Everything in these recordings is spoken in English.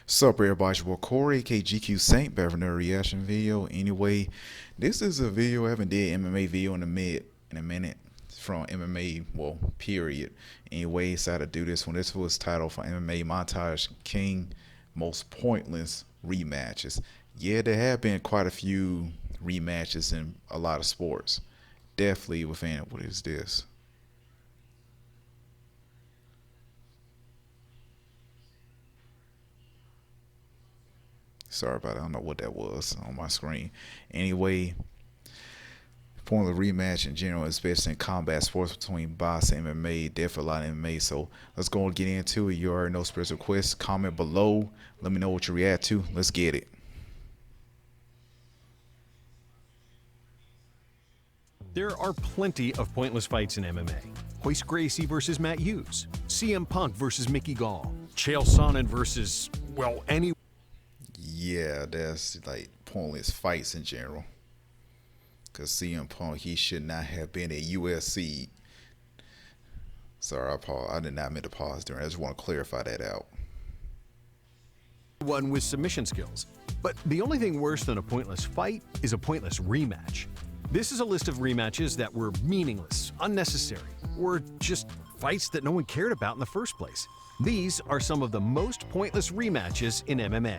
Sup everybody, it's your boy Corey, aka GQ Saint, back for another reaction video. Anyway, this is a video I haven't did MMA video in a minute from MMA, well, period. Anyway, decided to do this one. This was titled for MMA Montage King Most Pointless Rematches. Yeah, there have been quite a few rematches in a lot of sports. Definitely within, what is this? Sorry about it. I don't know what that was on my screen. Anyway, pointless rematch in general, especially in combat sports between boxing and MMA, definitely a lot of MMA. So let's go and get into it. You already know special requests. Comment below. Let me know what you react to. Let's get it. There are plenty of pointless fights in MMA. Royce Gracie versus Matt Hughes, CM Punk versus Mickey Gall, Chael Sonnen versus, well, any. Yeah, that's like pointless fights in general. Because CM Punk, he should not have been at USC. Sorry, I did not mean to pause during. I just want to clarify that out. One with submission skills. But the only thing worse than a pointless fight is a pointless rematch. This is a list of rematches that were meaningless, unnecessary, or just fights that no one cared about in the first place. These are some of the most pointless rematches in MMA.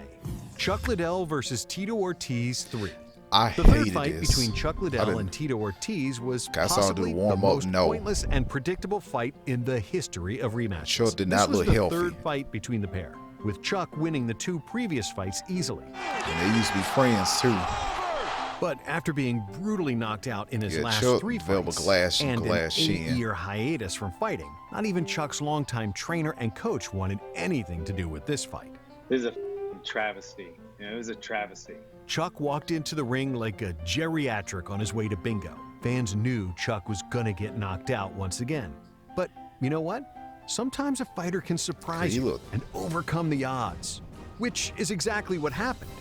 Chuck Liddell versus Tito Ortiz 3. The third fight between Chuck Liddell and Tito Ortiz was possibly the most pointless and predictable fight in the history of rematches. Chuck did not look healthy. This was the third fight between the pair, with Chuck winning the two previous fights easily. And they used to be friends too. But after being brutally knocked out in his last Chuck three fights and an 8-year hiatus from fighting, not even Chuck's longtime trainer and coach wanted anything to do with this fight. This is a travesty. It was a travesty. Chuck walked into the ring like a geriatric on his way to bingo. Fans knew Chuck was gonna get knocked out once again. But you know what? Sometimes a fighter can surprise you and overcome the odds, which is exactly what happened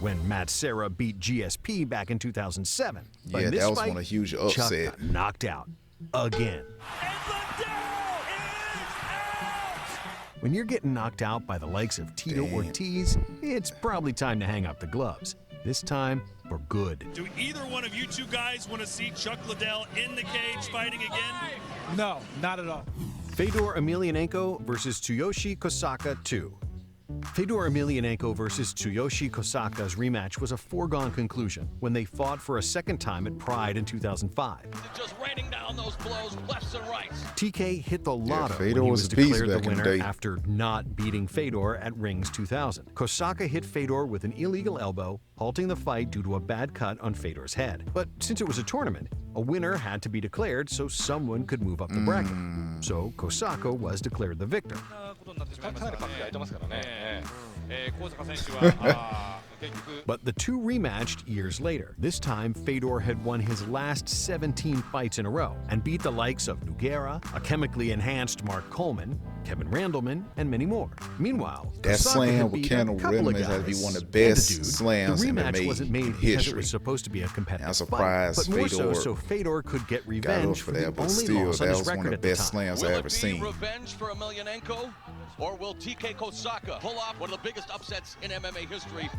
when Matt Serra beat GSP back in 2007. But yeah, in this that was fight, one a huge upset. Chuck got knocked out again. When you're getting knocked out by the likes of Tito Ortiz, it's probably time to hang up the gloves. This time for good. Do either one of you two guys want to see Chuck Liddell in the cage fighting again? No, not at all. Fedor Emelianenko versus Tsuyoshi Kosaka 2. Fedor Emelianenko versus Tsuyoshi Kosaka's rematch was a foregone conclusion when they fought for a second time at Pride in 2005. Just raining down those blows left and right. TK hit the lotto Fedor when he was declared the in the winner day. after not beating Fedor at Rings 2000. Kosaka hit Fedor with an illegal elbow, halting the fight due to a bad cut on Fedor's head. But since it was a tournament, a winner had to be declared so someone could move up the bracket. So Kosaka was declared the victor. But the two rematched years later. This time, Fedor had won his last 17 fights in a row and beat the likes of Nogueira, a chemically enhanced Mark Coleman, Kevin Randleman, and many more. Meanwhile, that Kosaka slam had with beat Kendall a couple of Randleman has to be guys. one of the best And slams the in rematch MMA wasn't made because history. it was supposed to be a competitive I'm fight, surprised but more Fedor so Fedor could get got revenge up for for the that, but only still, loss on that his was one record of the at best the time. slams Will I it ever be seen. revenge for Emelianenko, or will TK Kosaka pull off one of the biggest upsets in MMA history?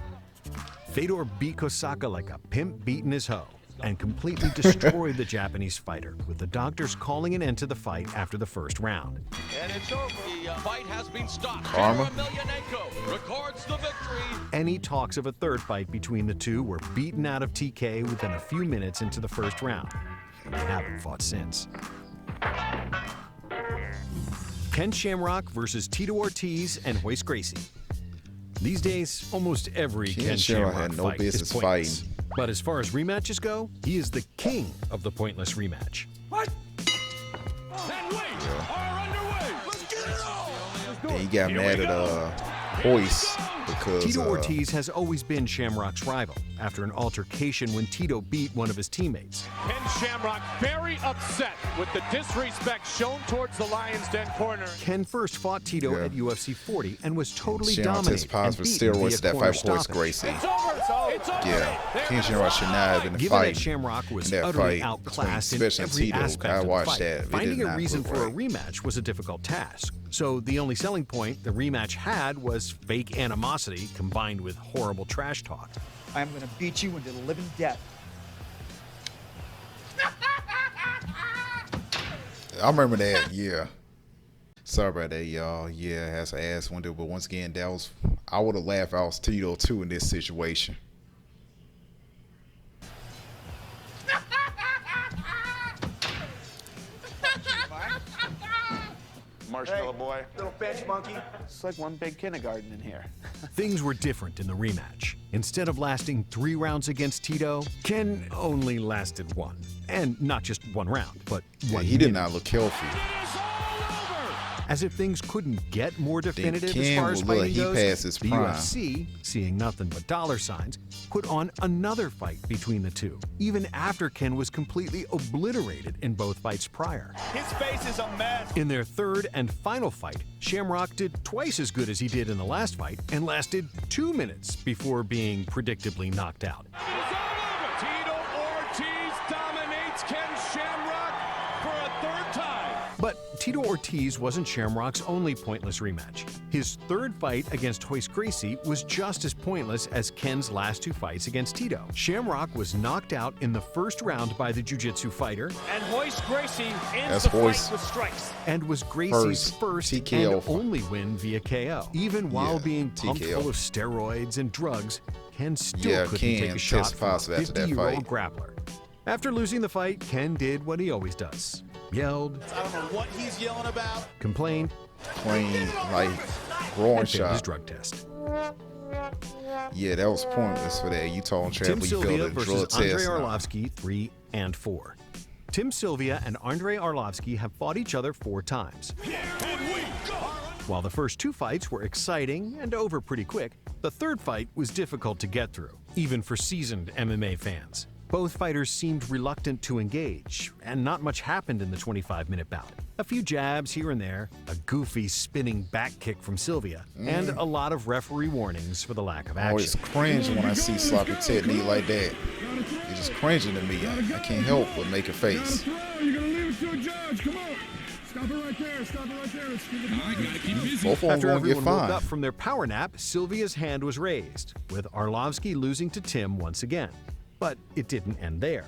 Fedor beat Kosaka like a pimp beating his hoe and completely destroyed the Japanese fighter, with the doctors calling an end to the fight after the first round. And it's over. The fight has been stopped. Karma. Emelianenko records the victory. Any talks of a third fight between the two were beaten out of TK within a few minutes into the first round, and they haven't fought since. Ken Shamrock versus Tito Ortiz and Royce Gracie. These days, almost every Ken Shamrock had no fight is business pointless. fighting. But as far as rematches go, he is the king of the pointless rematch. What? And weights are underway. Let's get it on. And he got mad at Royce because Tito Ortiz has always been Shamrock's rival after an altercation when Tito beat one of his teammates. Ken Shamrock very upset with the disrespect shown towards the Lion's Den corner. Ken first fought Tito at UFC 40 and was totally Shamrock dominated and for beaten steroids via that corner fight with Royce stoppage. Gracie. It's over. It's over. Yeah, Ken Shamrock should not have been Given fighting that Shamrock was in that utterly fight outclassed in between every Tito. aspect I of the watched fight, that. It finding did a not reason look for right. a rematch was a difficult task. So the only selling point the rematch had was fake animosity animosity combined with horrible trash talk. I'm gonna beat you into the living death. I remember that, yeah. Sorry about that, y'all. Yeah, has an ass one day, but once again, that was, I would have laughed if I was Tito too in this situation. Marshmallow boy. Little bench monkey. It's like one big kindergarten in here. Things were different in the rematch. Instead of lasting 3 rounds against Tito, Ken only lasted 1. And not just 1 round, but Yeah, 1 he did minute. not look healthy. As if things couldn't get more definitive as Ken far as will look like fighting he goes, passed his the prime. UFC, seeing nothing but dollar signs, put on another fight between the two, even after Ken was completely obliterated in both fights prior. His face is a mess. In their third and final fight, Shamrock did twice as good as he did in the last fight and lasted 2 minutes before being predictably knocked out. It's all over. Tito Ortiz dominates Ken Shamrock for a 3rd time. But Tito Ortiz wasn't Shamrock's only pointless rematch. His 3rd fight against Royce Gracie was just as pointless as Ken's last 2 fights against Tito. Shamrock was knocked out in the 1st round by the jiu-jitsu fighter And Royce Gracie ends That's the fight Royce. with strikes. and was Gracie's first TKO and only win via KO. Even while Yeah, being pumped TKO. full of steroids and drugs, Ken still Yeah, couldn't Ken take a shot tested from a positive after that 50-year-old fight. grappler. After losing the fight, Ken did what he always does. Yelled, I don't know what he's yelling about. complained, Plain, like, growing and failed his shot. drug test. Yeah, that was pointless for that. Utah and Tim Trap, he Sylvia failed a versus drug Andre test. Arlovsky, 3 and 4. Tim Sylvia and Andre Arlovsky have fought each other 4 times. While the first 2 fights were exciting and over pretty quick, the 3rd fight was difficult to get through, even for seasoned MMA fans. Both fighters seemed reluctant to engage, and not much happened in the 25-minute bout. A few jabs here and there, a goofy spinning back kick from Sylvia, and a lot of referee warnings for the lack of I action. always cringe when I see sloppy technique like that. It's just cringing to me. I can't help but make a face. You're gonna leave it to a judge. Come on. Stop it right there. Stop it right there. Let's keep it. I gotta keep busy. Both of them After going to get everyone woke fined. up from their power nap, Sylvia's hand was raised, with Arlovsky losing to Tim once again. But it didn't end there.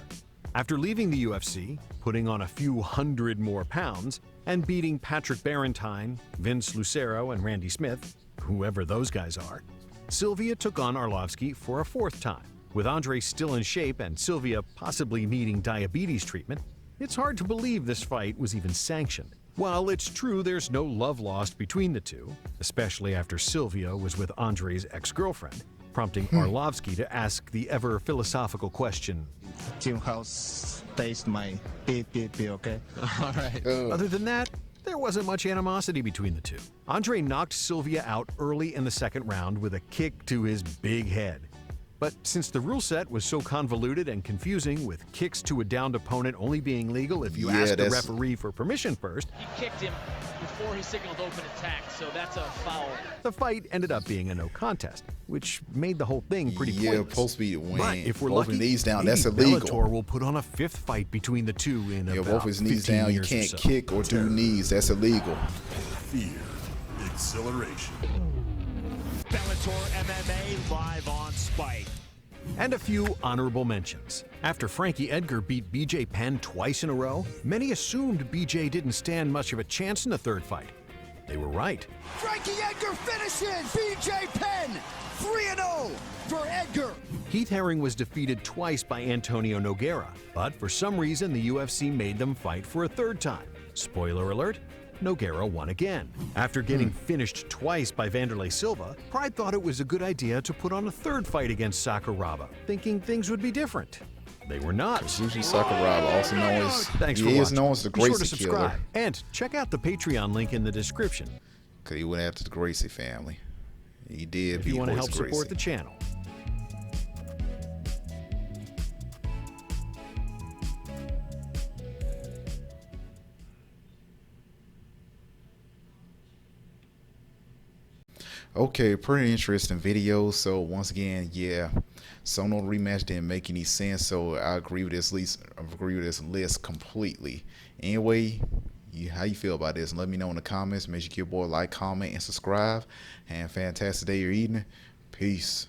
After leaving the UFC, putting on a few hundred more pounds, and beating Patrick Barentine, Vince Lucero, and Randy Smith, whoever those guys are, Sylvia took on Arlovsky for a 4th time. With Andre still in shape and Sylvia possibly needing diabetes treatment, it's hard to believe this fight was even sanctioned. While it's true there's no love lost between the two, especially after Sylvia was with Andre's ex-girlfriend, prompting Arlovsky to ask the ever-philosophical question, Team House taste my beep, okay? All right. Other than that, there wasn't much animosity between the two. Andre knocked Sylvia out early in the 2nd round with a kick to his big head. But since the rule set was so convoluted and confusing, with kicks to a downed opponent only being legal if you Yeah, ask the that's- referee for permission first, He kicked him before he signaled open attack, so that's a foul. the fight ended up being a no contest, which made the whole thing pretty Yeah, pointless. supposed to be a win. But if we're Both lucky, knees down, maybe that's illegal. Bellator will put on a 5th fight between the two in Yeah, about both his knees 15 down. You years or can't so. kick or do knees. That's illegal. Fear. Exhilaration. Bellator MMA live on Spike. And a few honorable mentions. After Frankie Edgar beat BJ Penn twice in a row, many assumed BJ didn't stand much of a chance in the 3rd fight. They were right. Frankie Edgar finishes BJ Penn. 3-0 for Edgar. Heath Herring was defeated twice by Antonio Nogueira, but for some reason the UFC made them fight for a 3rd time. Spoiler alert, Nogueira won again. After getting finished twice by Vanderlei Silva, Pride thought it was a good idea to put on a 3rd fight against Sakuraba, thinking things would be different. They were not. Sushi Sakuraba, also known as Thanks for he is watching. known as the Be sure to Gracie subscribe Killer, and check out the Patreon link in the description because he went after the Gracie family. He did. if you want to Royce help support Gracie. the channel. Okay, pretty interesting video. So once again, yeah, some no rematch didn't make any sense. So I agree with this list. I agree with this list completely. Anyway, how you feel about this, and let me know in the comments. Make sure you give your boy a like, comment, and subscribe. And fantastic day or evening. Peace.